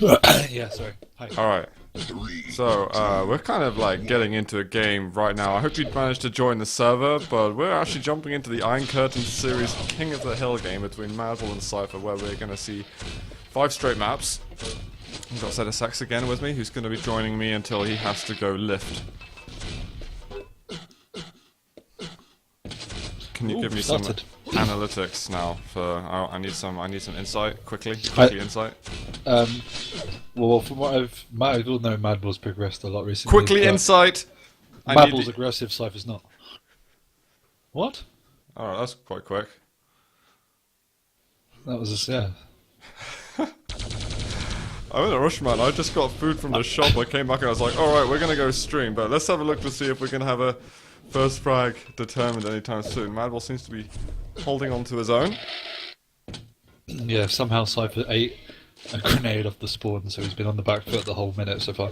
Yeah, sorry. Hi. Alright, so we're kind of like getting into a game right now. I hope you'd managed to join the server, but we're actually jumping into the Iron Curtain series King of the Hill game between madball and Cypher, where we're going to see 5 straight maps. I've got Sex again with me, who's going to be joining me until he has to go lift. Can you give me some analytics now? I need some insight quickly insight. Um, well, from what I've all know, Madball's progressed a lot recently. Quickly insight. Madball's aggressive, Cypher's not. What? Oh, that's quite quick. That was just, yeah. I'm in a rush, man. I just got food from the shop. I came back and I was like, alright, we're gonna go stream, but let's have a look to see if we can have a first frag determined anytime soon. Madball seems to be holding on to his own. Yeah, somehow Cypher ate a grenade off the spawn, so he's been on the back foot the whole minute so far.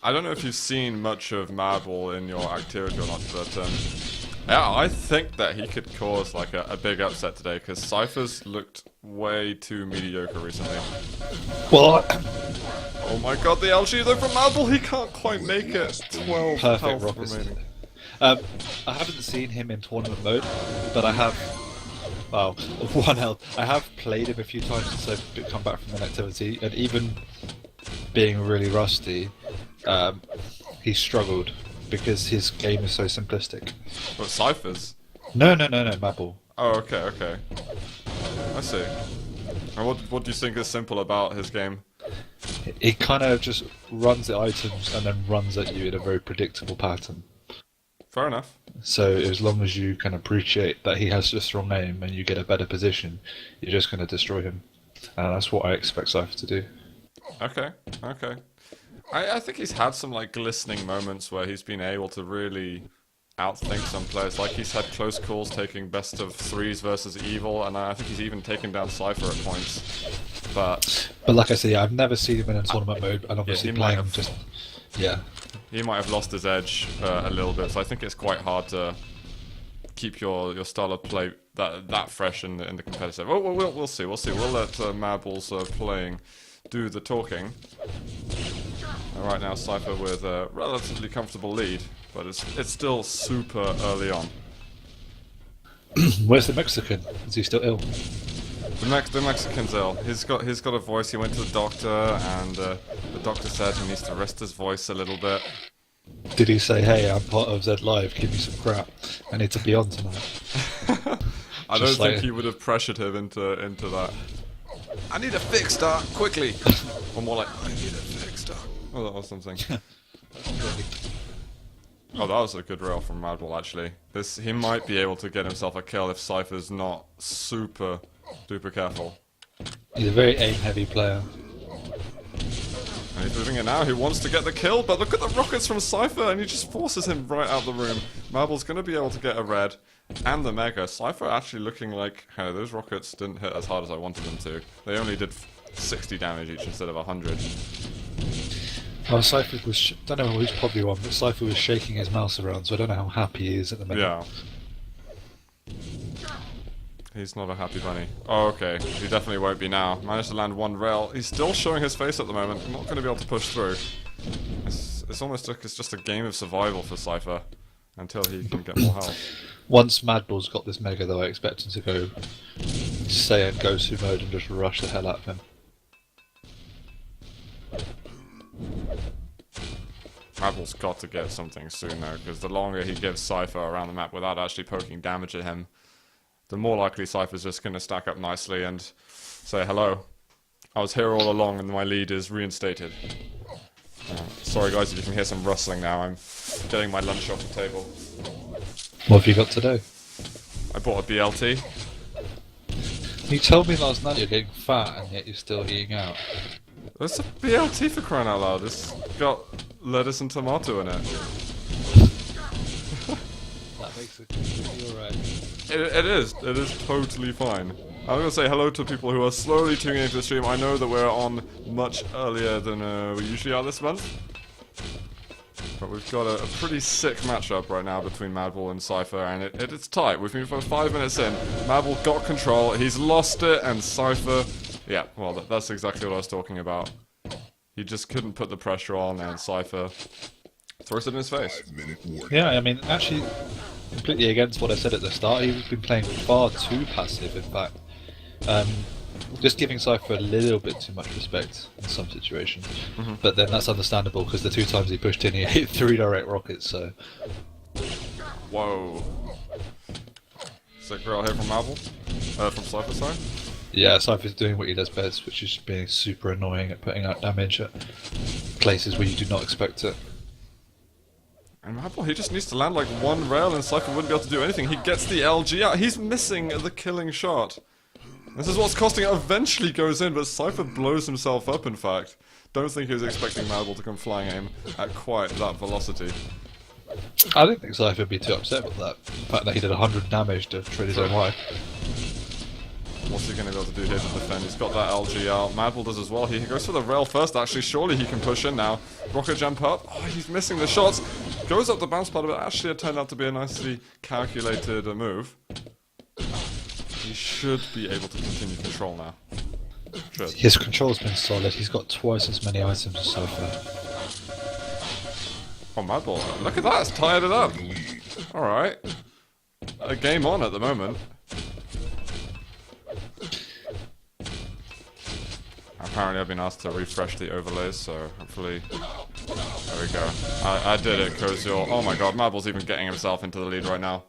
I don't know if you've seen much of Madball in your activity or not, but yeah, I think that he could cause like a big upset today, because Cypher's looked way too mediocre recently. Well, oh my god, the LG though from Madball, he can't quite make it. 12 perfect health rockets. remaining. I haven't seen him in tournament mode, but I have. Well, 1 health. I have played him a few times since I've come back from an activity, and even being really rusty, he struggled because his game is so simplistic. But Cypher's? No, Madball. Oh, okay. I see. And what do you think is simple about his game? He kind of just runs at items and then runs at you in a very predictable pattern. Fair enough. So as long as you can appreciate that he has a strong aim and you get a better position, you're just going to destroy him. And that's what I expect Cypher to do. Okay. I think he's had some like glistening moments where he's been able to really outthink some players. Like he's had close calls taking best of 3s versus Evil, and I think he's even taken down Cypher at points. But like I said, yeah, I've never seen him in a tournament mode, and obviously playing him just... Yeah. He might have lost his edge a little bit, so I think it's quite hard to keep your style of play that fresh in the competitive. Oh, we'll see. We'll let Madball's playing do the talking. Right now, Cypher with a relatively comfortable lead, but it's still super early on. Where's the Mexican? Is he still ill? The Mexican's ill. He's got a voice. He went to the doctor, and the doctor said he needs to rest his voice a little bit. Did he say, "Hey, I'm part of Z Live. Give me some crap. I need to be on tonight"? I don't think he would have pressured him into that. I need a fix start quickly. Or more like, I need a fix start. Oh, that was something. Oh, that was a good rail from Madball actually. He might be able to get himself a kill if Cypher's not super duper careful. He's a very aim-heavy player. And he's moving in now. He wants to get the kill, but look at the rockets from Cypher, and he just forces him right out the room. Madball's going to be able to get a red and the Mega. Cypher actually looking like, hey, those rockets didn't hit as hard as I wanted them to. They only did 60 damage each instead of 100. Oh, Cypher was... don't know who's probably won, but Cypher was shaking his mouse around, so I don't know how happy he is at the moment. Yeah. He's not a happy bunny. Oh, okay. He definitely won't be now. Managed to land 1 rail. He's still showing his face at the moment. Not going to be able to push through. It's almost like it's just a game of survival for Cypher until he can get more health. Once Madball's got this Mega, though, I expect him to go Saiyan Gosu mode and just rush the hell out of him. Madball's got to get something soon, though, because the longer he gives Cypher around the map without actually poking damage at him, the more likely Cypher's just going to stack up nicely and say, hello, I was here all along and my lead is reinstated. Sorry guys if you can hear some rustling now, I'm getting my lunch off the table. What have you got today? I bought a BLT. You told me last night you're getting fat and yet you're still eating out. It's a BLT for crying out loud, it's got lettuce and tomato in it. That makes it alright. It is totally fine. I'm going to say hello to people who are slowly tuning into the stream. I know that we're on much earlier than we usually are this month. But we've got a pretty sick matchup right now between Madball and Cypher, and it's tight. We've been for 5 minutes in. Madball got control, he's lost it, and Cypher Yeah, well, that's exactly what I was talking about. He just couldn't put the pressure on, and Cypher throws it in his face. Yeah, I mean, actually, completely against what I said at the start, he's been playing far too passive, in fact. Just giving Cypher a little bit too much respect in some situations. But then that's understandable, because the 2 times he pushed in, he hit 3 direct rockets, so... Whoa. Sick roll here from Marvel? From Cypher, sorry? Yeah, Cypher's doing what he does best, which is being super annoying at putting out damage at places where you do not expect it. And Madball, he just needs to land like 1 rail and Cypher wouldn't be able to do anything. He gets the LG out. He's missing the killing shot. This is what's costing it. Eventually goes in, but Cypher blows himself up, in fact. Don't think he was expecting Madball to come flying at him at quite that velocity. I don't think Cypher would be too upset with that. The fact that he did 100 damage to trade his own life. What's he going to be able to do here to defend? He's got that LG out. Madball does as well. He goes for the rail first, actually. Surely he can push in now. Rocket jump up. Oh, he's missing the shots. Goes up the bounce part of it. Actually, it turned out to be a nicely calculated move. He should be able to continue control now. Should. His control's been solid. He's got twice as many items as Cypher. Oh, Madball. Look at that. It's tied it up. Alright. A game on at the moment. Apparently I've been asked to refresh the overlays, so hopefully... There we go. I did it, because you're... Oh my god, Madball's even getting himself into the lead right now.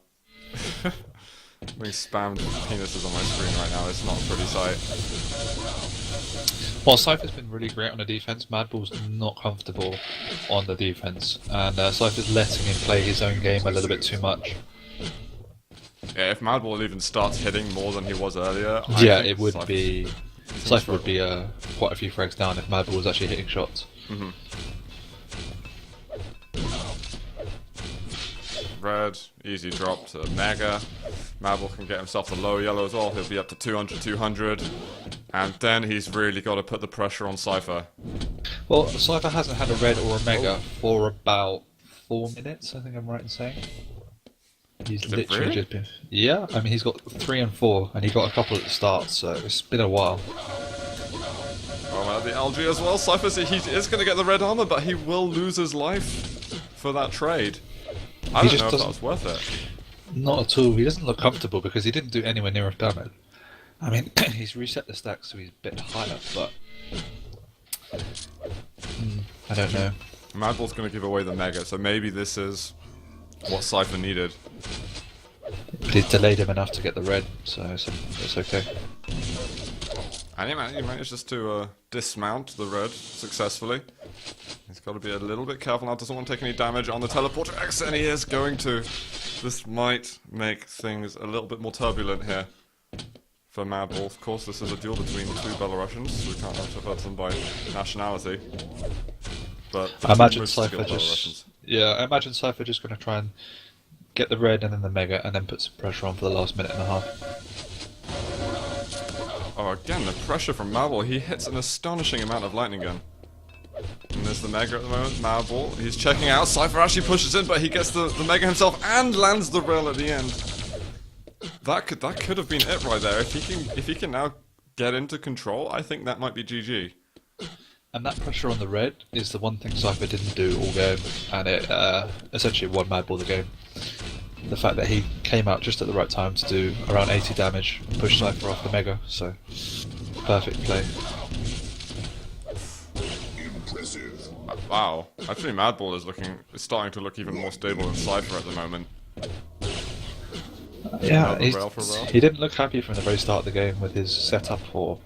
Being spammed with penises on my screen right now, it's not a pretty sight. Well, Cypher's been really great on the defense. Madball's not comfortable on the defense, and Cypher's letting him play his own game a little bit too much. Yeah, if Madball even starts hitting more than he was earlier... Yeah, it would be... Cypher would be quite a few frags down if Madball was actually hitting shots. Red, easy drop to Mega. Madball can get himself the low yellow as well. He'll be up to 200, 200. And then he's really got to put the pressure on Cypher. Well, Cypher hasn't had a red or a Mega for about 4 minutes, I think I'm right in saying. He's literally just been... Yeah, I mean he's got 3 and 4, and he got a couple at the start, so it's been a while. Oh, the LG as well. Cypher, he is going to get the red armor, but he will lose his life for that trade. I don't know if that was worth it. Not at all. He doesn't look comfortable because he didn't do anywhere near enough damage. I mean, he's reset the stack so he's a bit higher, but... I don't know. Madball's going to give away the Mega, so maybe this is what Cypher needed. But he delayed him enough to get the red, so it's okay. And he managed just to dismount the red successfully. He's got to be a little bit careful now, doesn't want to take any damage on the teleporter X, and he is going to. This might make things a little bit more turbulent here for Madball. Of course, this is a duel between 2 Belarusians, so we can't refer to them by nationality. But I imagine Cypher just... Yeah, I imagine Cypher just going to try and get the red and then the Mega, and then put some pressure on for the last minute and a half. Oh, again, the pressure from Madball. He hits an astonishing amount of lightning gun. And there's the Mega at the moment, Madball. He's checking out. Cypher actually pushes in, but he gets the Mega himself and lands the rail at the end. That could have been it right there. If he can now get into control, I think that might be GG. And that pressure on the red is the one thing Cypher didn't do all game, and it essentially won Madball the game. The fact that he came out just at the right time to do around 80 damage and push Cypher off the Mega, so perfect play. Impressive. Wow, actually Madball is starting to look even more stable than Cypher at the moment. Yeah, he didn't look happy from the very start of the game with his setup, or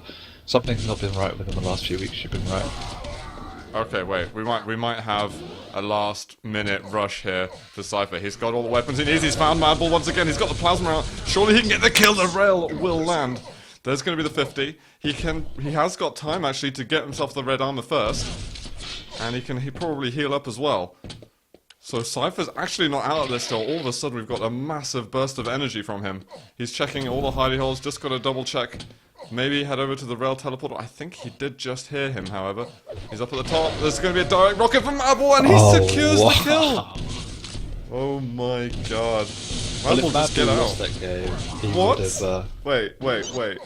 something's not been right with him the last few weeks. You've been right. Okay, wait. We might have a last-minute rush here for Cypher. He's got all the weapons he needs. He's found Madball once again. He's got the plasma out. Surely he can get the kill. The rail will land. There's going to be the 50. He has got time actually to get himself the red armor first, and he probably heal up as well. So Cypher's actually not out of this still. All of a sudden we've got a massive burst of energy from him. He's checking all the hidey holes. Just got to double check. Maybe head over to the rail teleporter. I think he did just hear him, however. He's up at the top. There's going to be a direct rocket from Madball, and he secures the kill! Oh my god. Madball just get out. That game, he What? would have, Wait.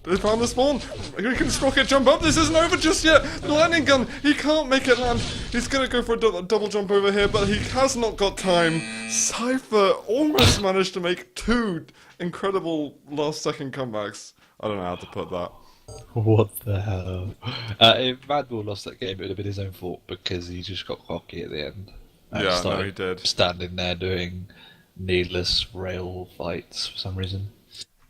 They found the spawn. He can rocket jump up. This isn't over just yet. The lightning gun. He can't make it land. He's gonna go for a double jump over here, but he has not got time. Cypher almost managed to make 2 incredible last-second comebacks. I don't know how to put that. What the hell? If madball lost that game, it would have been his own fault because he just got cocky at the end. And Yeah, no, started he did. Standing there doing needless rail fights for some reason.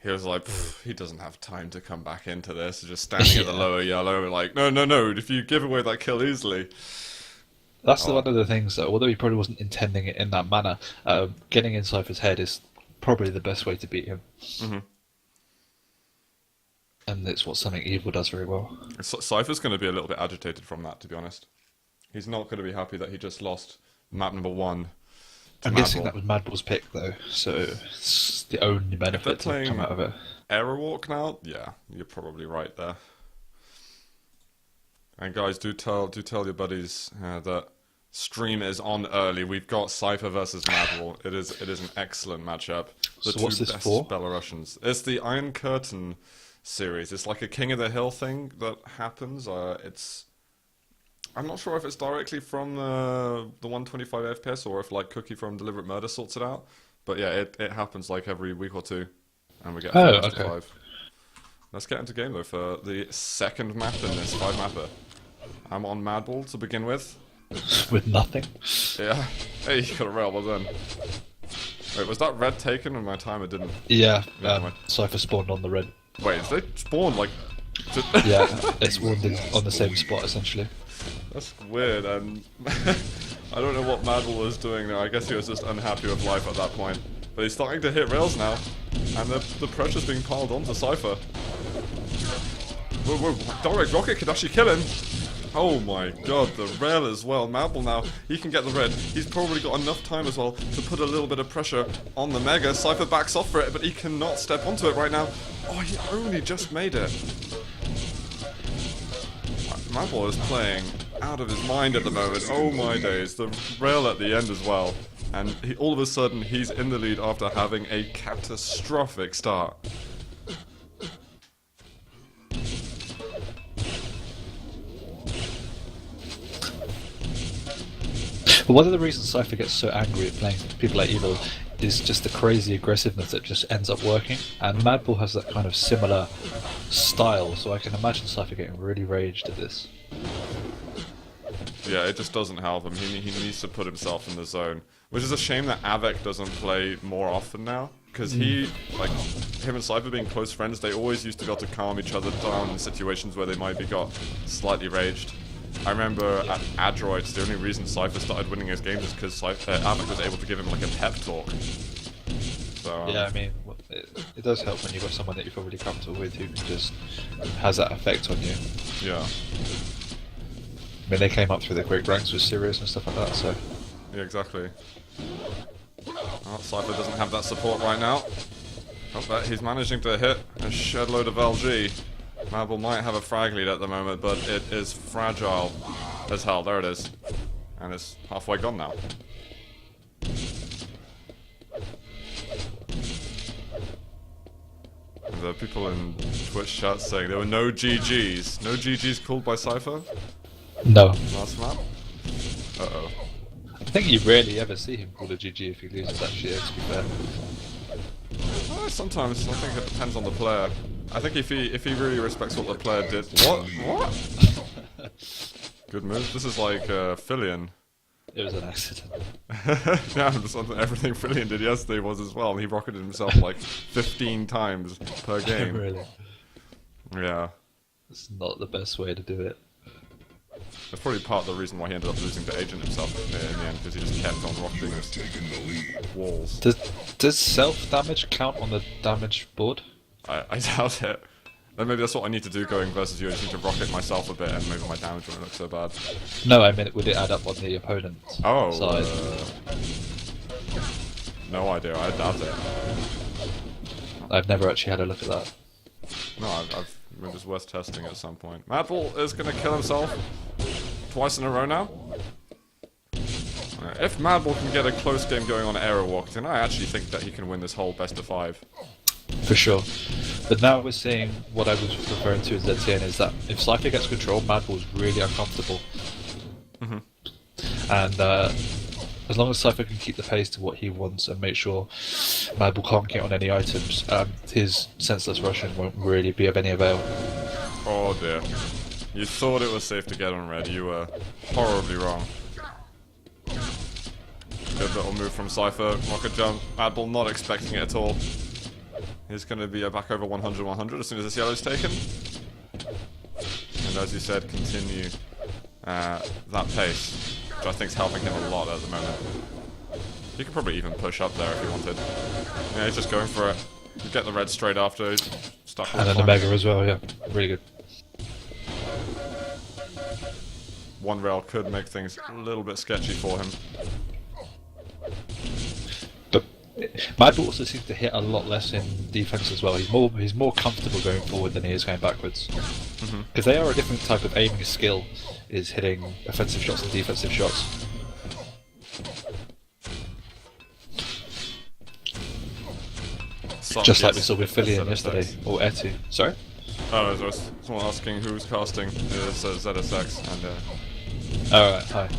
He was like, he doesn't have time to come back into this. Just standing at the lower yellow, like, no, if you give away that kill easily. That's one of the things, though, although he probably wasn't intending it in that manner, getting in Cypher's head is probably the best way to beat him. Mm-hmm. And it's what something evil does very well. Cypher's going to be a little bit agitated from that, to be honest. He's not going to be happy that he just lost map number 1 to I'm madball. guessing that was madball's pick, though, so it's the only benefit to come out of it. Error walk now? Yeah, you're probably right there. And guys, do tell your buddies that stream is on early. We've got Cypher versus madball. It is an excellent matchup. The So what's two this best for? Belarusians. It's the Iron Curtain series. It's like a King of the Hill thing that happens. I'm not sure if it's directly from the 125 FPS or if like Cookie from Deliberate Murder sorts it out. But yeah, it happens like every week or two, and we get Oh, best of okay. 5. Let's get into game though for the second map in this 5-mapper. I'm on madball to begin with. With nothing. Yeah. Hey, you got a rail, well done. Wait, was that red taken and my timer didn't? Yeah, Yeah, Cypher spawned on the red. Wait, did they spawn like? Yeah, it spawned on the same spot essentially. That's weird, and I don't know what madball was doing there. I guess he was just unhappy with life at that point. But he's starting to hit rails now, and the pressure's being piled onto Cypher. Whoa, direct rocket could actually kill him. Oh my god, the rail as well. madball now, he can get the red. He's probably got enough time as well to put a little bit of pressure on the Mega. Cypher backs off for it, but he cannot step onto it right now. Oh, he only just made it. madball is playing out of his mind at the moment. Oh my days, the rail at the end as well. And all of a sudden, he's in the lead after having a catastrophic start. But one of the reasons Cypher gets so angry at playing people like Evil is just the crazy aggressiveness that just ends up working. And madball has that kind of similar style, so I can imagine Cypher getting really raged at this. Yeah, it just doesn't help him. He needs to put himself in the zone. Which is a shame that Avec doesn't play more often now. Because him and Cypher being close friends, they always used to be able to calm each other down in situations where they might be got slightly raged. I remember at Adroids, the only reason Cypher started winning his games is because Avec was able to give him like a pep talk. So, Yeah, I mean, it does help when you've got someone that you're probably comfortable with who can just has that effect on you. yeah. I mean, they came up through the quick ranks with Sirius and stuff like that, so... Yeah, exactly. Well, Cypher doesn't have that support right now. But he's managing to hit a shed load of LG. madball might have a frag lead at the moment, but it is fragile as hell. There it is. And it's halfway gone now. And there are people in Twitch chat saying there were no GGs. No GGs called by Cypher No. last map? Uh-oh. I think you rarely ever see him call a GG if he loses, actually, to be fair. Sometimes I think it depends on the player. I think if he really respects what the player did. What? Good move. This is like Fillion. It was an accident. Yeah, everything Fillion did yesterday was as well. He rocketed himself like 15 times per game. Really? Yeah. It's not the best way to do it. That's probably part of the reason why he ended up losing to Agent himself in the end, because he just kept on rocketing his walls. Does self-damage count on the damage board? I doubt it. Then maybe that's what I need to do going versus you. I just need to rocket myself a bit and maybe my damage won't look so bad. No, I mean, would it add up on the opponent's side? No idea, I doubt it. I've never actually had a look at that. No, maybe it's worth testing at some point. madball is going to kill himself twice in a row now. If madball can get a close game going on Aerowalk, then I actually think that he can win this whole best of 5. For sure. But now we're seeing what I was referring to as ZTN is that if Cypher gets control, madball's really uncomfortable. And as long as Cypher can keep the pace to what he wants and make sure madball can't get on any items, his senseless Russian won't really be of any avail. Oh dear. You thought it was safe to get on red, you were horribly wrong. Good little move from Cypher, rocket jump, madball not expecting it at all. He's going to be back over 100-100 as soon as this yellow's taken. And as you said, continue that pace, which I think is helping him a lot at the moment. You could probably even push up there if you wanted. Yeah, he's just going for it. You get the red straight after, he's stuck on And then the Mega as well, yeah. Really good. One rail could make things a little bit sketchy for him. But madball also seems to hit a lot less in defense as well. He's more comfortable going forward than he is going backwards. Because they are a different type of aiming skill, is hitting offensive shots and defensive shots. Just like we saw with Fillion yesterday, or Etu. Sorry? Oh, there's someone asking who's casting. It's ZSX, and Alright, hi.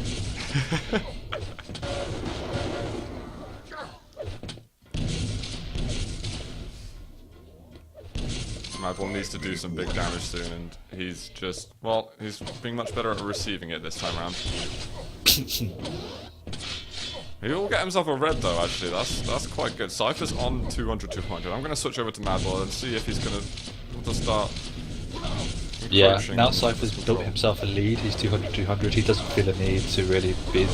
madball needs to do some big damage soon, and he's just, well, he's being much better at receiving it this time around. He will get himself a red though, actually, that's quite good. Cypher's on 200-200. I'm going to switch over to madball and see if he's going to start. Yeah, now Cypher's built himself a lead, he's 200-200, he doesn't feel a need to really be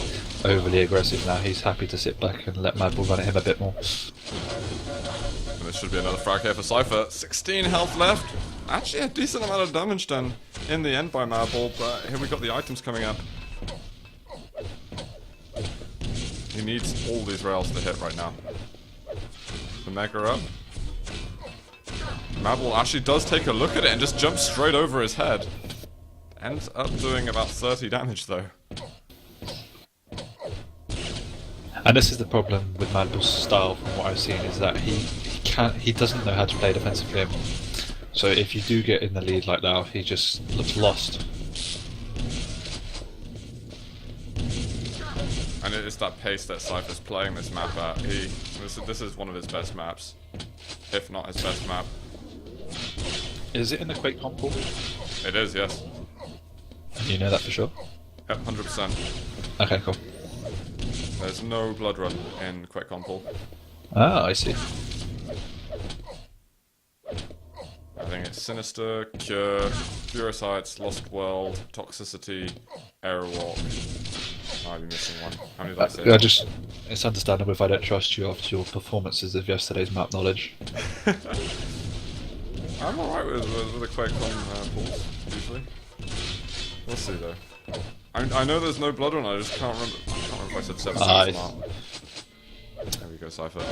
overly aggressive now, he's happy to sit back and let madball run at him a bit more. And this should be another frag here for Cypher. 16 health left. Actually a decent amount of damage done in the end by madball, but here we got the items coming up. He needs all these rails to hit right now. The Mega up. madball actually does take a look at it and just jumps straight over his head. Ends up doing about 30 damage though. And this is the problem with madball's style from what I've seen, is that he doesn't know how to play a defensive game. So if you do get in the lead like that, he just looks lost. And it is that pace that Cypher's playing this map at. This is one of his best maps, if not his best map. Is it in the Quake comp pool? It is, yes. You know that for sure? Yep, 100%. Okay, cool. There's no blood run in Quick Pool. Ah, I see. I think it's Sinister, Cure, Puricites, Lost World, Toxicity, Airwalk. I'll be missing one. How many did I say? It's understandable if I don't trust you after your performances of yesterday's map knowledge. I'm alright with the Quake pools, usually. We'll see though. I know there's no blood run, I just can't remember. I can't remember if I said 7 times or not. There we go, Cypher.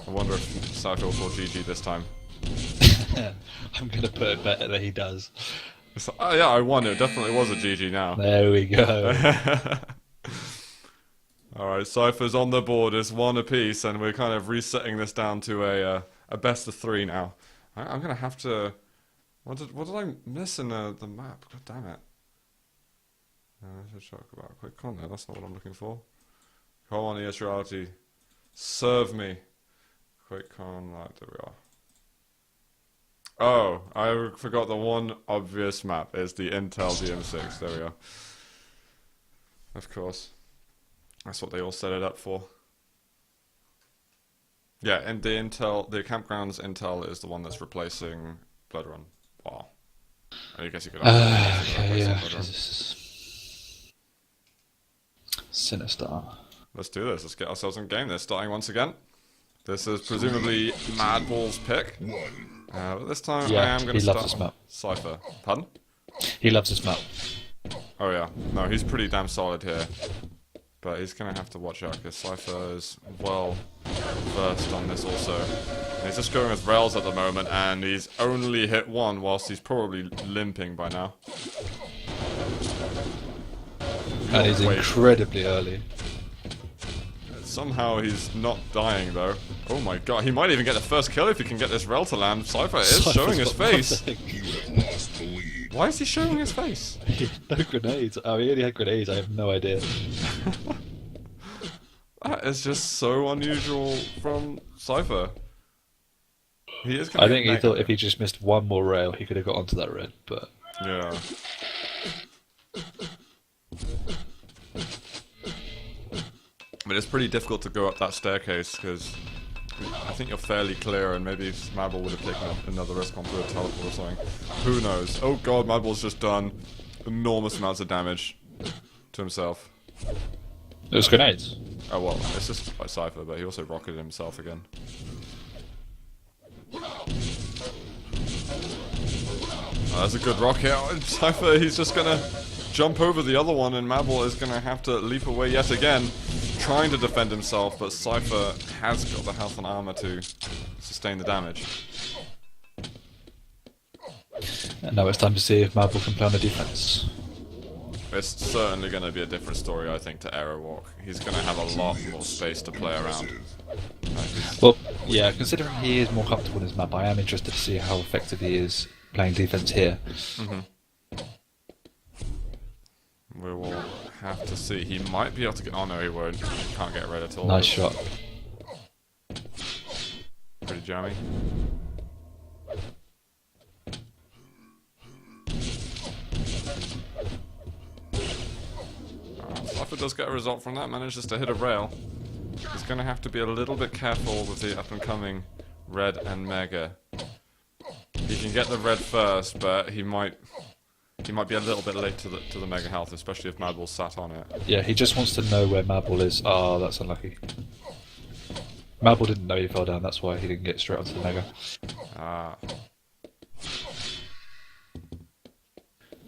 I wonder if Cypher will call GG this time. I'm gonna put it better that he does. Like, oh yeah, I won. It definitely was a GG now. There we go. Alright, Cypher's on the board. It's 1 apiece, and we're kind of resetting this down to a best of 3 now. I'm gonna have to. What did I miss in the map? God damn it. I should talk about quick con there. That's not what I'm looking for. Come on, ES Reality. Serve me. Quick con. Right, there we are. Oh, I forgot the one obvious map is the Intel DM6. There we are. Of course. That's what they all set it up for. Yeah, and the Campgrounds Intel is the one that's replacing Blood Run. Wow. I guess you could okay, yeah. Sinister. Let's do this. Let's get ourselves in game. They're starting once again. This is presumably madball's pick. But this time I am going to start this map. Cypher. Pardon? He loves this map. Oh yeah. No, he's pretty damn solid here. But he's going to have to watch out because Cypher is well versed on this also. And he's just going with rails at the moment and he's only hit 1 whilst he's probably limping by now. And he's incredibly early. Somehow he's not dying though. Oh my god, he might even get the first kill if he can get this rel to land. Cypher is Cypher's showing his got face. nothing. Why is he showing his face? No grenades. Oh, he only had grenades. I have no idea. That is just so unusual from Cypher. He is I think he thought if he just missed one more rail, he could have got onto that red, but... Yeah. But it's pretty difficult to go up that staircase, because I think you're fairly clear, and maybe madball would have taken another risk onto a teleport or something. Who knows? Oh god, madball's just done enormous amounts of damage to himself. It was grenades. Oh well, it's just by Cypher, but he also rocketed himself again. Oh, that's a good rocket. Oh, Cypher, he's just gonna jump over the other one, and madball is gonna have to leap away yet again, trying to defend himself, but Cypher has got the health and armor to sustain the damage. And now it's time to see if madball can play on the defense. It's certainly going to be a different story, I think, to Aerowalk. He's going to have a lot more space to play around. Well, yeah, considering he is more comfortable in his map, I am interested to see how effective he is playing defense here. We will have to see. He might be able to get... Oh no, he won't. He can't get red at all. Nice shot. Pretty jammy. Cypher does get a result from that, manages to hit a rail. He's going to have to be a little bit careful with the up-and-coming red and mega. He can get the red first, but he might be a little bit late to the mega health, especially if madball sat on it. Yeah, he just wants to know where madball is. Oh, that's unlucky. Madball didn't know he fell down, that's why he didn't get straight onto the mega. Ah.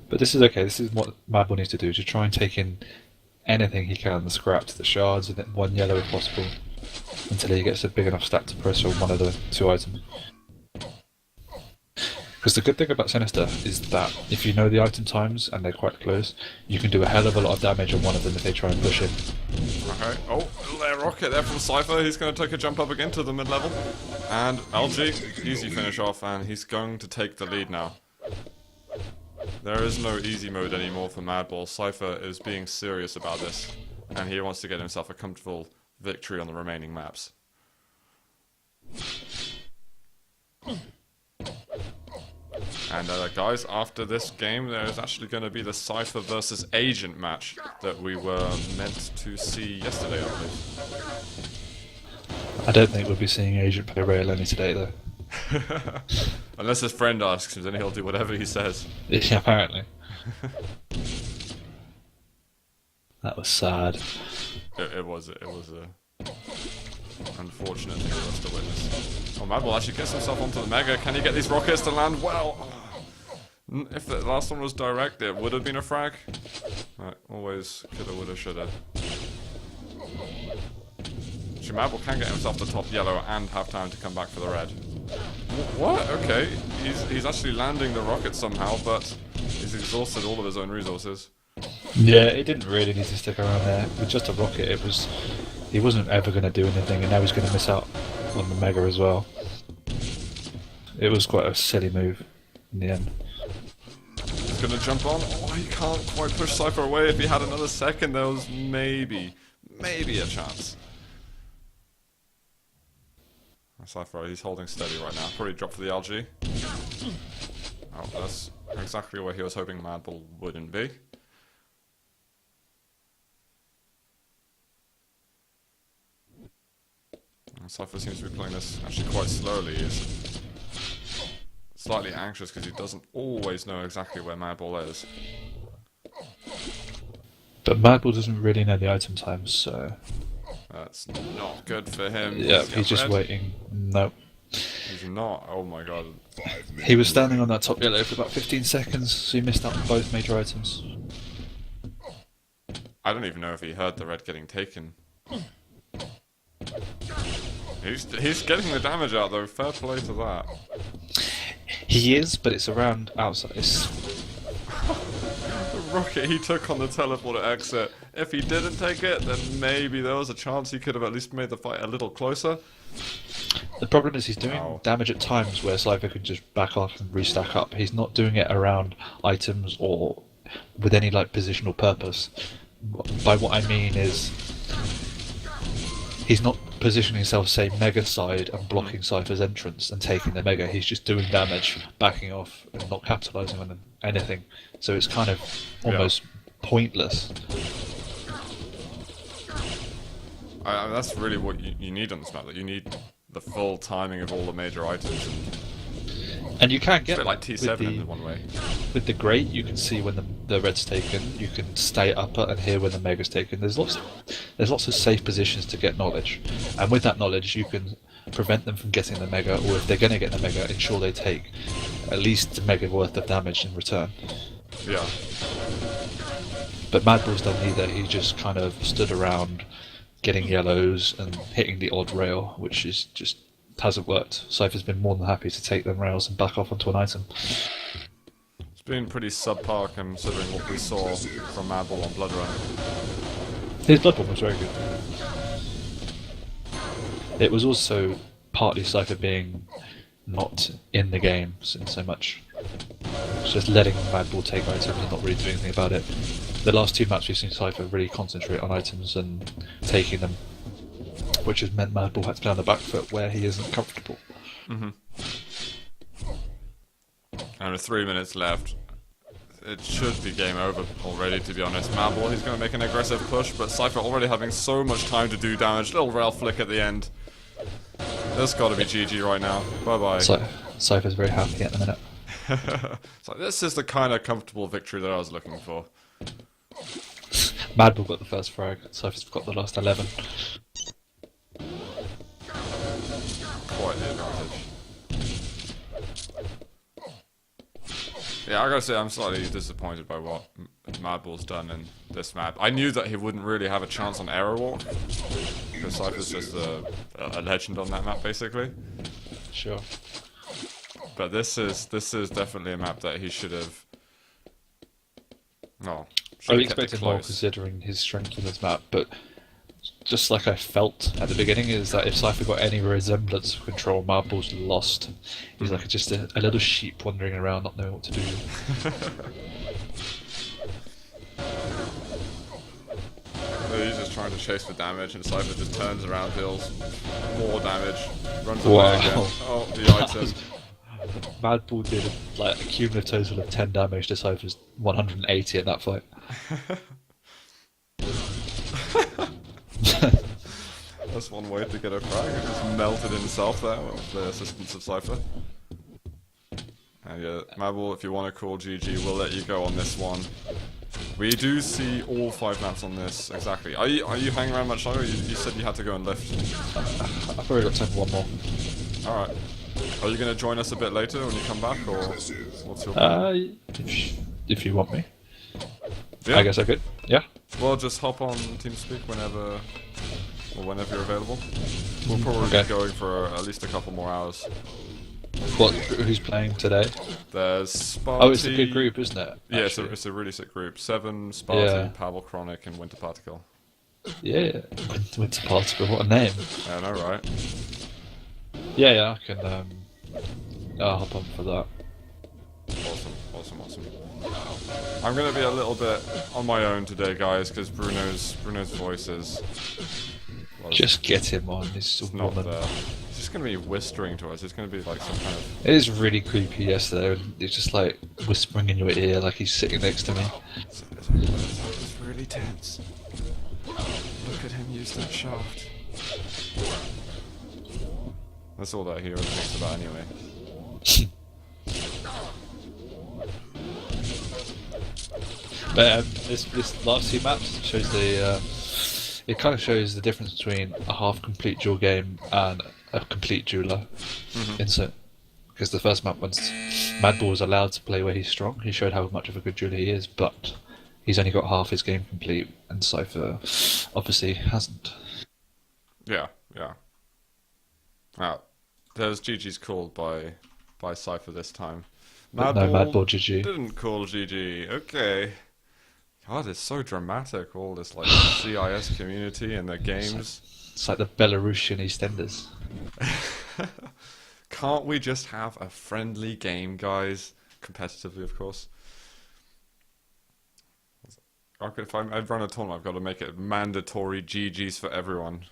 But this is okay, this is what madball needs to do, to try and take in anything he can, the scraps, the shards, and then one yellow if possible, until he gets a big enough stack to press on one of the two items. Because the good thing about Sinister is that if you know the item times and they're quite close, you can do a hell of a lot of damage on one of them if they try and push in. Okay. Oh, little rocket there from Cypher. He's going to take a jump up again to the mid-level. And LG, easy finish off, and he's going to take the lead now. There is no easy mode anymore for madball. Cypher is being serious about this, and he wants to get himself a comfortable victory on the remaining maps. And guys, after this game, there is actually going to be the Cypher versus Agent match that we were meant to see yesterday, I believe. I don't think we'll be seeing Agent play rail any today, though. Unless his friend asks him, then he'll do whatever he says. Yeah, apparently. That was sad. It was a unfortunate thing for us to witness. Oh, madball actually gets himself onto the mega. Can he get these rockets to land well? If the last one was direct, it would have been a frag. Right, always coulda, woulda, shoulda. Actually, madball can get himself the top yellow and have time to come back for the red. What? Okay, he's actually landing the rocket somehow, but he's exhausted all of his own resources. Yeah, he didn't really need to stick around there. With just a rocket, he wasn't ever going to do anything, and now he's going to miss out on the mega as well. It was quite a silly move in the end. He's going to jump on. Oh, he can't quite push Cypher away. If he had another second, there was maybe a chance. Cypher, he's holding steady right now. Probably drop for the LG. Oh, that's exactly where he was hoping madball wouldn't be. Cypher seems to be playing this actually quite slowly. He's slightly anxious because he doesn't always know exactly where madball is. But madball doesn't really know the item times, so... That's not good for him. Yeah, he's just waiting. Nope. He's not. Oh my god. He was standing on that top yellow for about 15 seconds, so he missed out on both major items. I don't even know if he heard the red getting taken. He's getting the damage out though, fair play to that. He is, but it's around outside. The rocket he took on the teleporter exit. If he didn't take it, then maybe there was a chance he could have at least made the fight a little closer. The problem is he's doing damage at times where Cypher can just back off and restack up. He's not doing it around items or with any like positional purpose. By what I mean is he's not positioning himself, say, Mega side and blocking Cypher's entrance and taking the Mega. He's just doing damage, backing off and not capitalising on anything. So it's kind of almost pointless. That's really what you need on this map. That you need the full timing of all the major items. And you can get a bit like T7 in one way. With the Great, you can see when the red's taken. You can stay upper and hear when the mega's taken. There's lots of safe positions to get knowledge, and with that knowledge, you can prevent them from getting the mega, or if they're going to get the mega, ensure they take at least a mega worth of damage in return. Yeah. But madball's done neither. He just kind of stood around, getting yellows and hitting the odd rail, which is just hasn't worked. Cypher's been more than happy to take them rails and back off onto an item. It's been pretty subpar considering what we saw from Madball on Blood Run. His Blood Run was very good. It was also partly Cypher being not in the game so much. It's just letting Madball take items and not really doing anything about it. The last two maps we've seen Cypher really concentrate on items and taking them, which has meant Madball had to play on the back foot where he isn't comfortable. And with 3 minutes left, it should be game over already, to be honest. Madball, he's going to make an aggressive push, but Cypher already having so much time to do damage. Little rail flick at the end. There's got to be GG right now. Bye-bye. Cypher's very happy at the minute. So this is the kind of comfortable victory that I was looking for. Madball got the first frag, Cypher's got the last 11. Quite the advantage. Yeah, I gotta say, I'm slightly disappointed by what Madball's done in this map. I knew that he wouldn't really have a chance on Arrow Walk, because Cypher's just a legend on that map, basically. Sure. But this is definitely a map that he should have. No, I expected more considering his strength in this map, but just like I felt at the beginning, is that if Cypher got any resemblance of control, Madball's lost. He's like just a little sheep wandering around, not knowing what to do. He's just trying to chase for damage, and Cypher just turns around, deals more damage, runs away again. Oh, the item. Madball did like a cumulative total of 10 damage to Cypher's 180 in that fight. That's one way to get a frag. It just melted himself there with the assistance of Cypher. And yeah, Madball, if you want to call GG, we'll let you go on this one. We do see all 5 maps on this, exactly. Are you hanging around much longer? You said you had to go and lift. I've probably got time for one more. Alright. Are you going to join us a bit later when you come back, or what's your plan? If you want me. Yeah. I guess I could. Yeah. Well, just hop on TeamSpeak whenever you're available. We'll probably be going for at least a couple more hours. What? Who's playing today? There's Sparty. Oh, it's a good group, isn't it? Yeah, it's a really sick group. 7, Sparty, Pavel Chronic, and Winter Particle. Yeah, Winter Particle, what a name. Yeah, I know, right? Yeah, I can I'll hop on for that. Awesome. I'm gonna be a little bit on my own today, guys, because Bruno's voice is... Well, just get him on, he's a not woman. there. He's just gonna be whispering to us. It's gonna be like some kind of... It is really creepy yesterday. He's just like whispering in your ear like he's sitting next to me. It's really tense. Look at him use that shaft. That's all that hero thinks about anyway. But this last 2 maps shows it kind of shows the difference between a half-complete duel game and a complete dueler. Insert. Because the first map, once Madball was allowed to play where he's strong, he showed how much of a good dueler he is, but he's only got half his game complete, and Cypher obviously hasn't. Yeah. There's GG's called by Cypher this time. But no Madball GG. Didn't call GG. Okay. God, it's so dramatic, all this like CIS community and their games. It's like the Belarusian EastEnders. Can't we just have a friendly game, guys? Competitively, of course. Okay, if I run a tournament, I've got to make it mandatory GGs for everyone.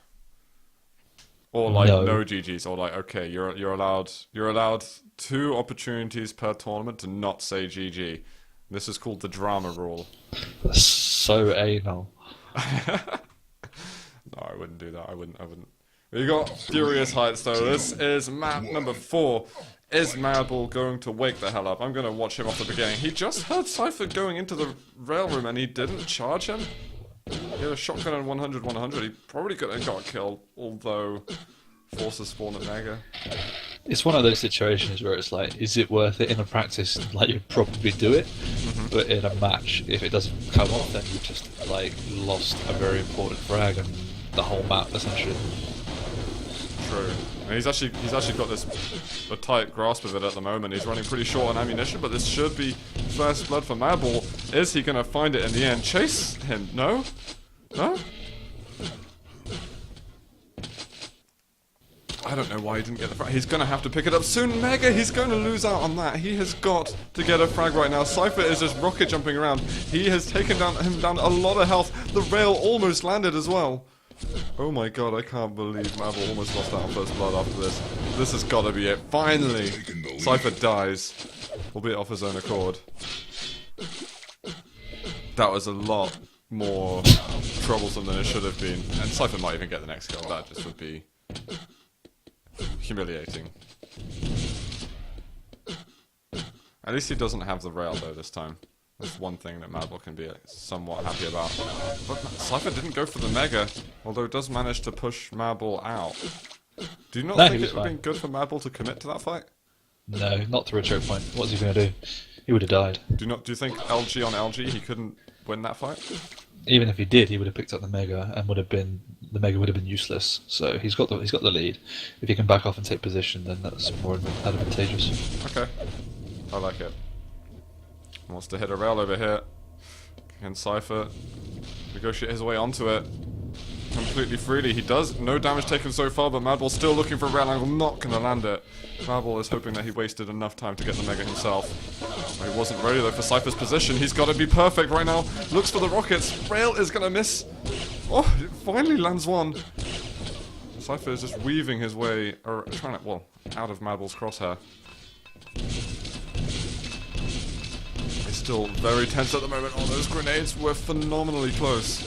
Or like no GGs, or like okay, you're allowed 2 opportunities per tournament to not say GG. This is called the drama rule. That's so anal. No, I wouldn't do that. I wouldn't. We got Furious Heights though. This is map number 4. Is madball going to wake the hell up? I'm gonna watch him off the beginning. He just heard Cypher going into the rail room and he didn't charge him. He had a shotgun on 100-100. He probably could have got killed, although forces spawn at Mega. It's one of those situations where it's like, is it worth it in a practice? Like, you'd probably do it, but in a match, if it doesn't come off, then you just like lost a very important frag and the whole map essentially. True. And he's actually got a tight grasp of it at the moment. He's running pretty short on ammunition, but this should be first blood for madball. Is he gonna find it in the end? Chase him? No? No? I don't know why he didn't get the frag. He's gonna have to pick it up soon. Mega, he's going to lose out on that. He has got to get a frag right now. Cypher is just rocket jumping around. He has taken him down a lot of health. The rail almost landed as well. Oh my god, I can't believe madball almost lost out on first blood after this. This has got to be it. Finally, Cypher dies, albeit off his own accord. That was a lot more troublesome than it should have been. And Cypher might even get the next kill. That just would be humiliating. At least he doesn't have the rail though this time. That's one thing that madball can be somewhat happy about. But Cypher didn't go for the Mega, although it does manage to push madball out. Do you not think it would have been good for madball to commit to that fight? No, not through a choke point. What's he going to do? He would have died. Do you think LG on LG he couldn't win that fight? Even if he did, he would have picked up the Mega and the Mega would have been useless. So he's got the lead. If he can back off and take position, then that's more advantageous. Okay, I like it. Wants to hit a rail over here. Can Cypher negotiate his way onto it completely freely? He does. No damage taken so far, but madball's still looking for a rail angle. Not going to land it. madball is hoping that he wasted enough time to get the Mega himself. He wasn't ready though for Cypher's position. He's got to be perfect right now. Looks for the rockets. Rail is going to miss. Oh, it finally lands one. Cypher is just weaving his way, or trying to, out of madball's crosshair. Still very tense at the moment. Oh, those grenades were phenomenally close.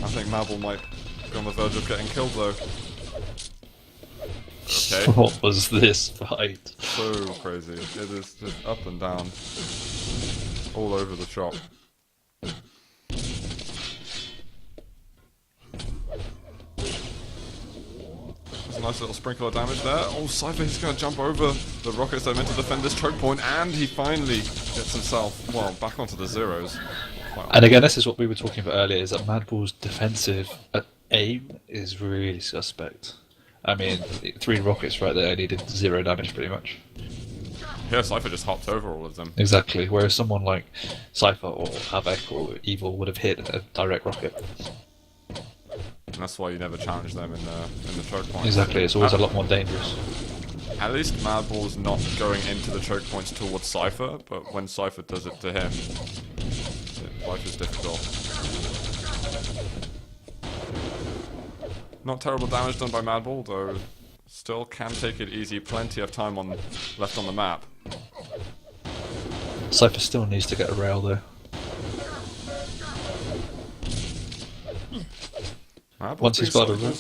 I think madball might be on the verge of getting killed though. Okay. What was this fight? So crazy. It is just up and down. All over the shop. There's a nice little sprinkle of damage there. Oh, Cypher, he's going to jump over the rockets that are meant to defend this choke point, and he finally gets himself, back onto the zeros. Wow. And again, this is what we were talking about earlier, is that madball's defensive aim is really suspect. I mean, 3 rockets right there, he did 0 damage pretty much. Yeah, Cypher just hopped over all of them. Exactly, whereas someone like Cypher or Havoc or Evil would have hit a direct rocket. And that's why you never challenge them in the choke point. Exactly, it's always a lot more dangerous. At least madball's not going into the choke points towards Cypher, but when Cypher does it to him, life is difficult. Not terrible damage done by madball, though still can take it easy. Plenty of time left on the map. Cypher still needs to get a rail though. Once he's got a rail,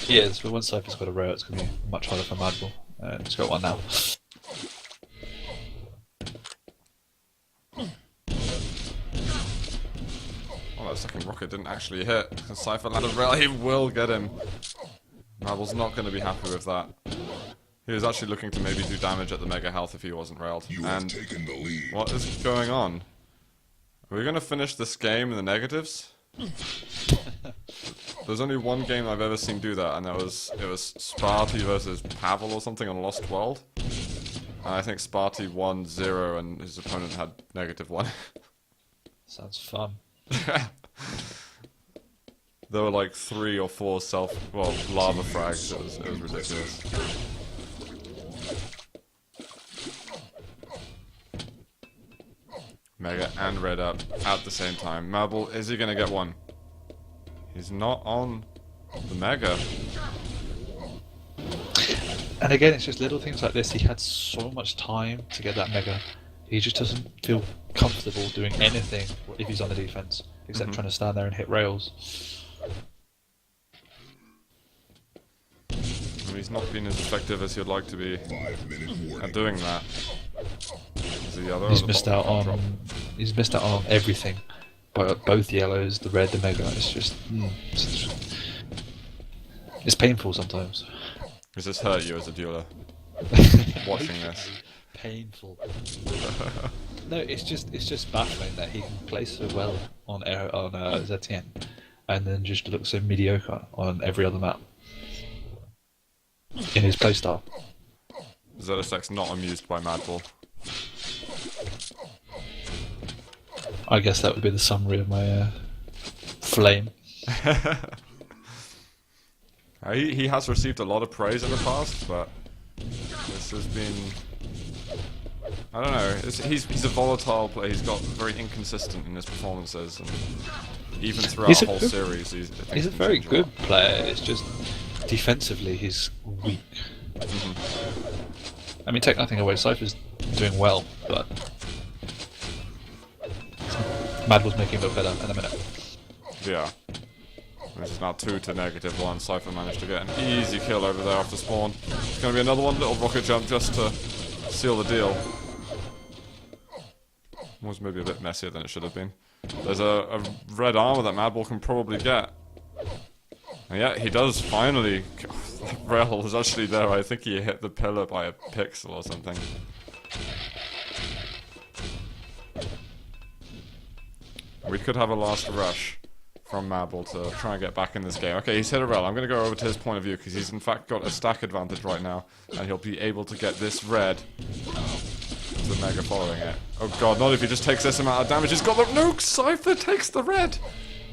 he is, but once Cypher's got a rail, it's going to be much harder for madball. He's got one now. Oh, that second rocket didn't actually hit. Cypher landed rail, he will get him. madball's not going to be happy with that. He was actually looking to maybe do damage at the Mega Health if he wasn't railed. And what is going on? Are we going to finish this game in the negatives? There's only one game I've ever seen do that, and it was Sparty versus Pavel or something on Lost World. And I think Sparty won 0 and his opponent had -1. Sounds fun. There were like 3 or 4 lava frags. It was ridiculous. Mega and red up at the same time. Madball, is he gonna get one? He's not on the Mega. And again, it's just little things like this. He had so much time to get that Mega. He just doesn't feel comfortable doing anything if he's on the defense, except trying to stand there and hit rails. He's not been as effective as he'd like to be at doing that. He's missed out on everything. Both yellows, the red, the Mega. It's just it's painful sometimes. Does this hurt you as a dueler? Watching this. Painful. No, it's just baffling that he can play so well on ZTN, and then just look so mediocre on every other map in his playstyle. ZSX not amused by madball. I guess that would be the summary of my flame. He has received a lot of praise in the past, but this has been... I don't know, he's a volatile player, he's got very inconsistent in his performances, and even throughout the whole series he's a very good player, it's just defensively he's weak. I mean, take nothing away, Cypher's doing well, but Madball's making him look better in a minute. Yeah. This is now 2 to -1. Cypher managed to get an easy kill over there after spawn. It's going to be another one, little rocket jump just to seal the deal. Was maybe a bit messier than it should have been. There's a red armor that Madball can probably get. And yeah, he does finally... The rail is actually there. I think he hit the pillar by a pixel or something. We could have a last rush from Madball to try and get back in this game. Okay, he's hit a rail. I'm going to go over to his point of view because he's in fact got a stack advantage right now. And he'll be able to get this red. The Mega following it. Oh god, not if he just takes this amount of damage. He's got the... No! Cypher takes the red!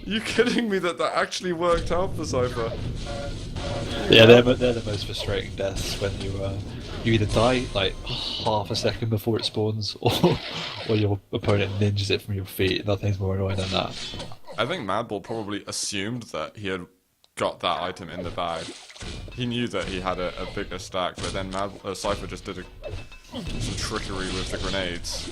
Are you kidding me that actually worked out for Cypher? Yeah, they're the most frustrating deaths when you either die like half a second before it spawns, or your opponent ninjas it from your feet. Nothing's more annoying than that. I think Madball probably assumed that he had got that item in the bag. He knew that he had a bigger stack, but then Cypher just did some trickery with the grenades,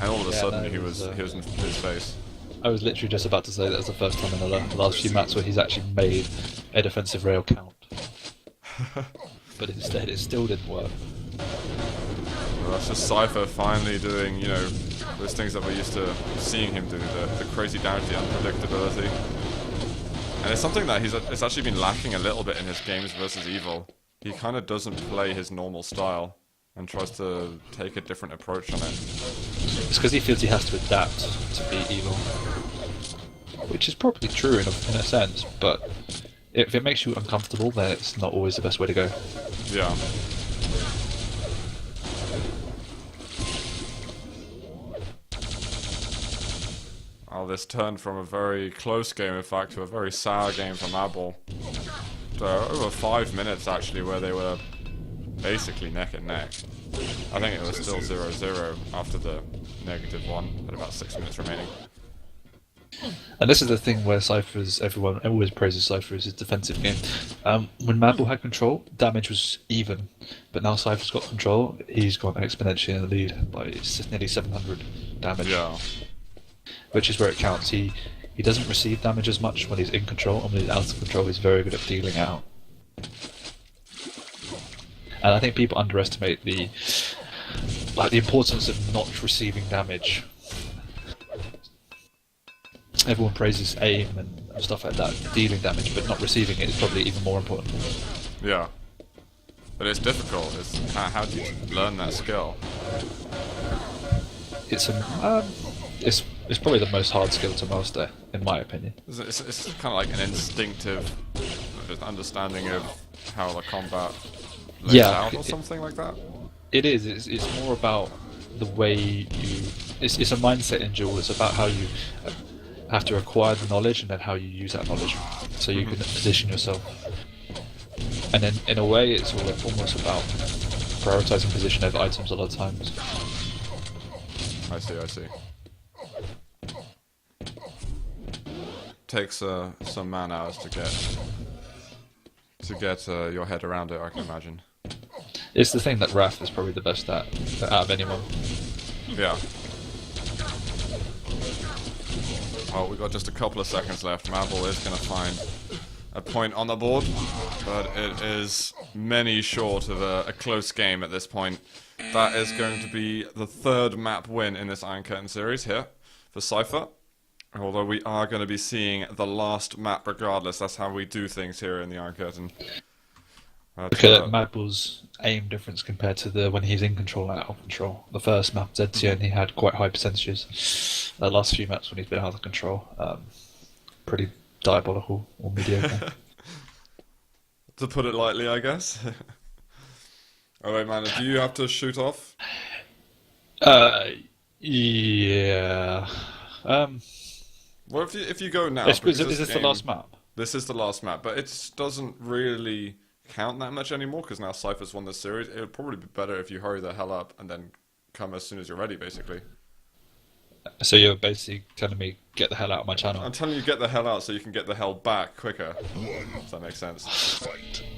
and all of a sudden he was in his face. I was literally just about to say that was the first time in the last few maps where he's actually made a defensive rail count. But instead it still didn't work. Well, that's just Cypher finally doing, you know, those things that we're used to seeing him do, the crazy damage, the unpredictability. And it's something that it's actually been lacking a little bit in his games versus Evil. He kind of doesn't play his normal style and tries to take a different approach on it. It's because he feels he has to adapt to beat Evil. Which is probably true in a sense, but if it makes you uncomfortable, then it's not always the best way to go. Yeah. Oh, this turned from a very close game, in fact, to a very sour game for Madball. So, over 5 minutes, actually, where they were basically neck and neck. I think it was still 0-0 after the -1, but about 6 minutes remaining. And this is the thing where everyone always praises Cypher as his defensive game. When Madball had control, damage was even, but now Cypher's got control, he's gone exponentially in the lead by nearly 700 damage. Yeah. Which is where it counts. He doesn't receive damage as much when he's in control, and when he's out of control he's very good at dealing out. And I think people underestimate the importance of not receiving damage. Everyone praises aim and stuff like that, dealing damage, but not receiving it is probably even more important. Yeah. But it's difficult. How do you learn that skill? It's probably the most hard skill to master, in my opinion. It's kind of like an instinctive understanding of how the combat lays out or something like that? It is. It's more about the way you it's a mindset in duel. It's about how you have to acquire the knowledge and then how you use that knowledge, so you can position yourself. And then, in a way, it's almost about prioritizing position over items a lot of times. I see. Takes some man hours to get your head around it, I can imagine. It's the thing that Raph is probably the best at out of anyone. Yeah. Well, we've got just a couple of seconds left. Madball is going to find a point on the board, but it is many short of a close game at this point. That is going to be the third map win in this Iron Curtain series here for Cypher. Although we are going to be seeing the last map regardless. That's how we do things here in the Iron Curtain. Look at Madball's aim difference compared to when he's in control and out of control. The first map, ZTN, he had quite high percentages. The last few maps when he's been out of control, pretty diabolical or mediocre. To put it lightly, I guess. Alright, man, do you have to shoot off? Yeah. Well, if you go now... Is this the last map? This is the last map, but it doesn't really count that much anymore, because now Cypher's won this series. It would probably be better if you hurry the hell up and then come as soon as you're ready, basically. So you're basically telling me, get the hell out of my channel? I'm telling you, get the hell out so you can get the hell back quicker. Does that make sense?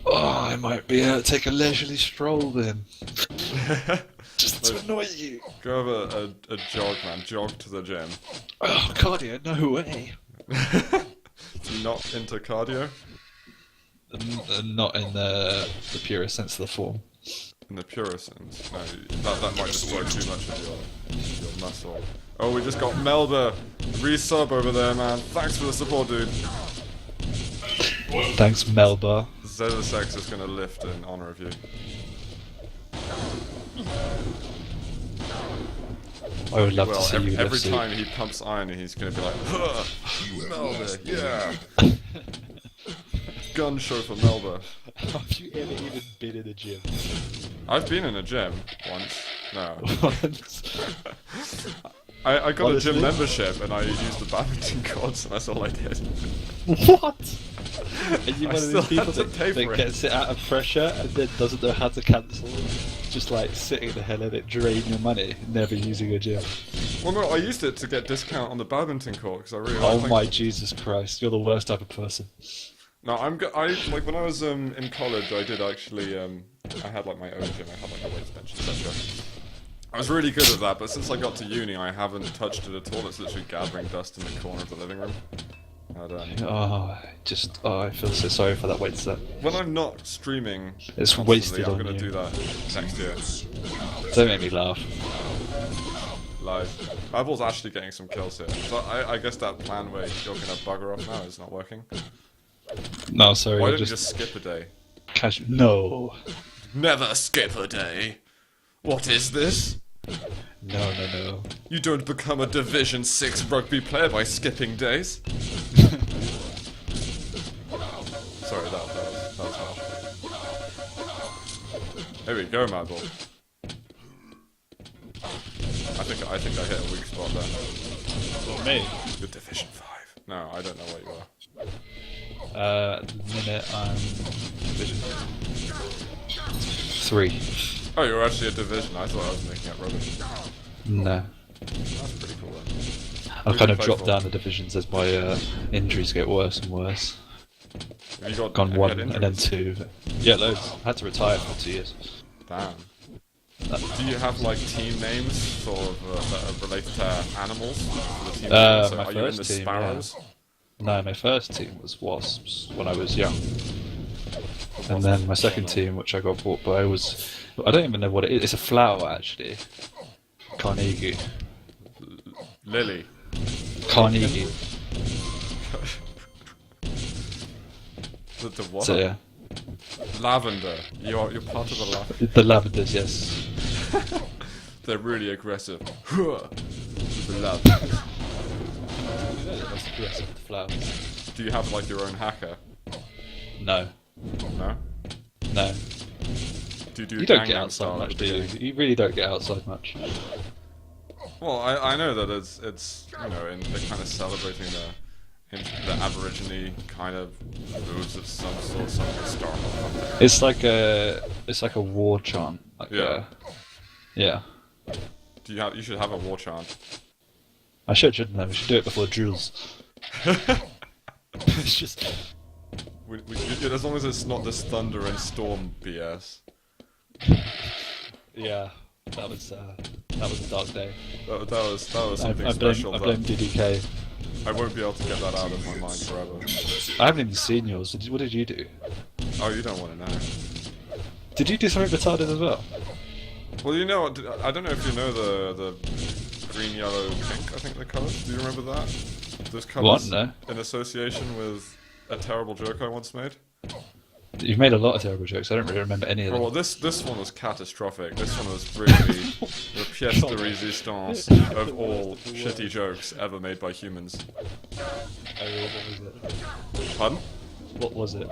Oh, I might be able to take a leisurely stroll then. Just to annoy you. Go have a jog, man. Jog to the gym. Oh, cardio, no way. Not into cardio? Not in the purest sense of the form. In the purest sense? No, that might just work too much of your muscle. Oh, we just got Melba resub over there, man. Thanks for the support, dude. Thanks, Melba. Zezasex is gonna lift in honor of you. I would love to see you every lift time he pumps iron, he's gonna be like, Melba, yeah. Gun show for Melba. Have you ever even been in a gym? I've been in a gym once. No. Once? I got Honestly? a gym membership and I used the badminton courts and that's all I did. What? Are you I one of still these people had to pay that for it. gets it out of pressure and then doesn't know how to cancel? Just like sitting the hell in it, drain your money, never using a gym. Well, no, I used it to get discount on the badminton court because I really Oh like my Jesus Christ, you're the worst type of person. No, like when I was in college, I did actually I had like my own gym. I had like a weights bench, etc. I was really good at that, but since I got to uni, I haven't touched it at all. It's literally gathering dust in the corner of the living room. And, I feel so sorry for that weight set. when I'm not streaming, It's constantly, wasted I'm on gonna you. do that next year. Don't make me laugh. Live. Madball's actually getting some kills here. So I guess that plan where you're gonna bugger off now is not working. No, sorry. Why don't you just skip a day? No. Never skip a day. What is this? No. You don't become a Division 6 rugby player by skipping days. Sorry, that was harsh. Here we go, Madball. I think I hit a weak spot there. For me? You're Division 5. No, I don't know what you are. At the minute I'm Division 3. Oh, you're actually a division. I thought I was making up rubbish. No. That's pretty cool then. I kind of dropped down the divisions as my injuries get worse and worse. Have you got Gone have you 1 had and then injuries? 2. Yeah, loads. I had to retire for 2 years. Damn. Do you have like team names sort of that are related to animals? For the team names? So my are you in first the team, Sparrows? No, my first team was Wasps when I was young. And then my second team, which I got bought by, was... I don't even know what it is. It's a flower, actually. Carnegie. Lily. Carnegie. The what? So, yeah. Lavender. You're part of the lavender. The lavenders, yes. They're really aggressive. The lavender. That's aggressive, the flowers. Do you have like your own hacker? No. No? No. Do you do You don't get Gangnam outside Style at much, the do you? beginning? You really don't get outside much. Well, I know that it's you know they're kind of celebrating the Aborigine kind of moves of some sort, some historical context. It's like a war chant. Like Yeah. Yeah. You should have a war chant. I shouldn't I? We should do it before drills. It's just As long as it's not this thunder and storm BS. yeah. That was a dark day. That was something I special. blame DDK. I won't be able to get that out of my mind forever. I haven't even seen yours. What did you do? Oh, you don't want to know. Did you do something retarded as well? Well, you know, I don't know if you know the green, yellow, pink, I think they're colours. Do you remember that? Those colours No. in association with a terrible joke I once made? You've made a lot of terrible jokes. I don't really remember any of them. Well, this one was catastrophic. This one was really the pièce de résistance of all shitty jokes ever made by humans. Oh, really? What was it? Pardon? What was it?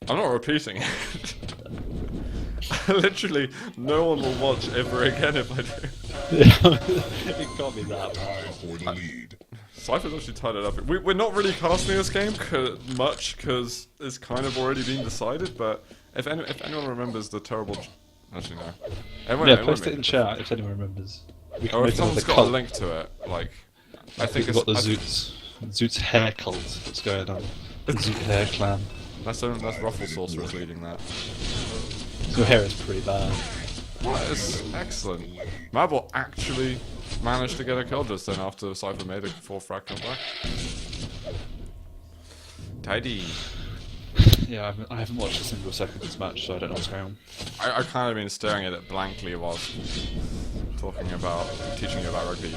I'm not repeating it. Literally, no one will watch ever again if I do. It can't be that bad. Cypher's actually tied it up. We're not really casting this game much because it's kind of already been decided. But if anyone remembers the terrible, actually no. Yeah, post it in chat if anyone remembers. We can Or make if it with someone's a got cult. a link to it, like I think We've got the Zoots hair cult that's going on. The Zoot hair clan. That's Ruffle Sorcerer's leading that. Your hair is pretty bad. That is excellent. Madball actually managed to get a kill just then after Cypher made a 4-frag comeback. Tidy. Yeah, I haven't watched a single second of this match, so I don't know what's going on. I kind of been staring at it blankly whilst teaching you about rugby.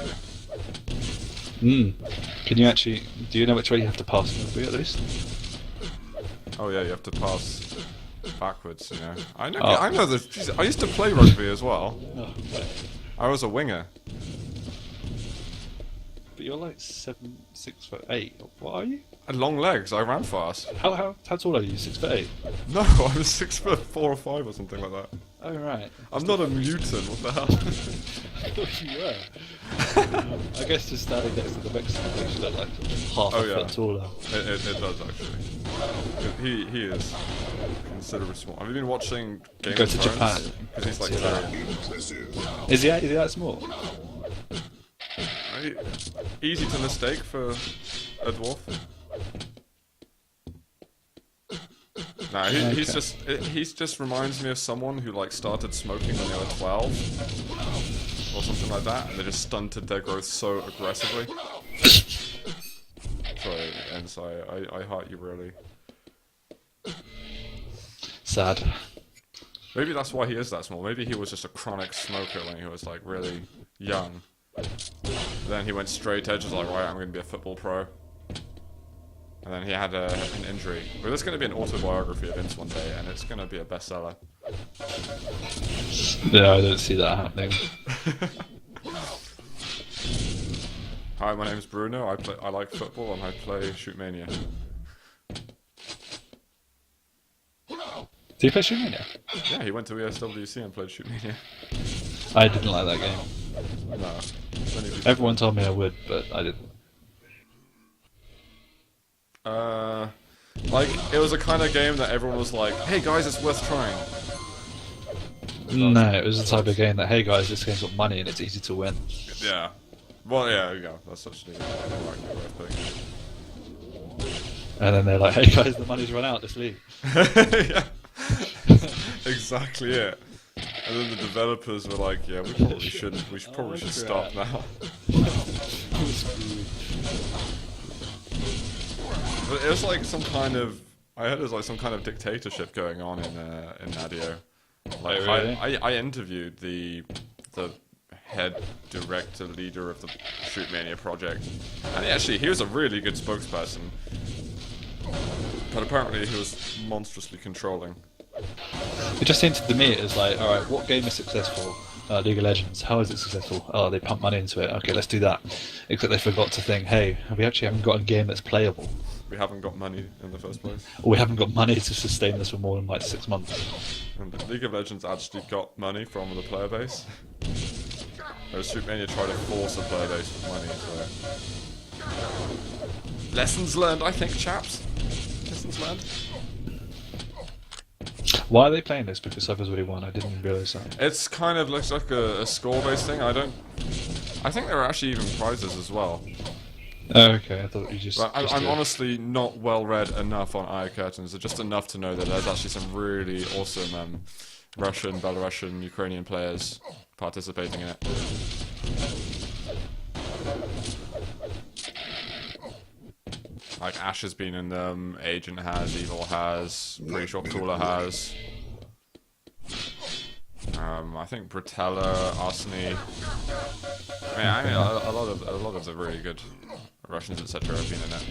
Can you actually? Do you know which way you have to pass rugby at least? Oh yeah, you have to pass backwards. You know, I know. Oh. I know this. Jeez, I used to play rugby as well. Oh, I was a winger. but you're like 6'8". What are you? I had long legs. I ran fast. How tall are you? 6'8". No, I was 6'4" or 5" or something like that. Oh right. I'm not a mutant. What the hell? I thought you were. I guess just standing next to the Mexican makes you look like half a foot taller. It does actually. He is considerably small. Have you been watching Game Go of to Thrones? Japan. Because he's like tiny. Is he that small? Right? Easy to mistake for a dwarf. Nah, he's just reminds me of someone who like started smoking when they were 12 or something like that, and they just stunted their growth so aggressively. Sorry, Ensai, I heart you really. Sad. Maybe that's why he is that small. Maybe he was just a chronic smoker when he was like really young. Then he went straight edge, was like, right, I'm going to be a football pro. And then he had an injury. But there's going to be an autobiography of Vince one day, and it's going to be a bestseller. Yeah, I don't see that happening. Hi, my name's Bruno. I like football, and I play Shootmania. Did you play Shootmania? Yeah, he went to ESWC and played Shootmania. I didn't like that game. No. Everyone told me I would, but I didn't. Like, it was a kind of game that everyone was like, hey guys, it's worth trying. No, it was the type of game that, hey guys, this game's got money and it's easy to win. Yeah. Well, yeah, that's actually a right way of putting it. And then they're like, hey guys, the money's run out, let's leave. Yeah. Exactly it. And then the developers were like, yeah, we probably shouldn't. We probably should stop now. But it was like some kind of. I heard it was like some kind of dictatorship going on in Nadio. Like, Oh, really? I interviewed the head director leader of the Shootmania project, and he was a really good spokesperson. But apparently he was monstrously controlling. It just seemed to me, it was like, alright, what game is successful? League of Legends. How is it successful? Oh, they pump money into it. Okay, let's do that. Except they forgot to think, hey, we actually haven't got a game that's playable. We haven't got money in the first place. Or we haven't got money to sustain this for more than like 6 months. And League of Legends actually got money from the player base. Whereas Supermania tried to force a player base with money, so... Lessons learned, I think, chaps. Lessons learned. Why are they playing this? Because Cypher's already won. I didn't realise that. It's kind of looks like a score-based thing. I think there are actually even prizes as well. Oh, okay, I thought you just... But I'm did. honestly not well read enough on Eye Curtains, just enough to know that there's actually some really awesome Russian, Belarusian, Ukrainian players participating in it. Like Ash has been in them, Agent has, Evil has, pretty sure Kula has. I think Bratella, Arseny. I mean, a lot of the really good Russians, etc. have been in it.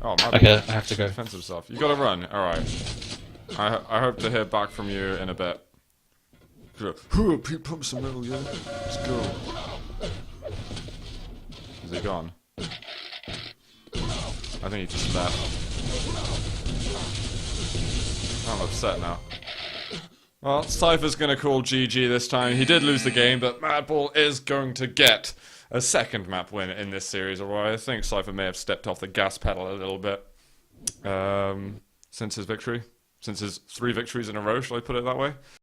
Oh, my Okay, bad. I have to go. Defensive stuff. You gotta run. Alright. I hope to hear back from you in a bit. Pete pump some metal, yeah? Let's go. Is he gone? I think he just left. I'm upset now. Well, Cypher's gonna call GG this time. He did lose the game, but Madball is going to get a second map win in this series, although I think Cypher may have stepped off the gas pedal a little bit since his victory. Since his 3 victories in a row, shall I put it that way?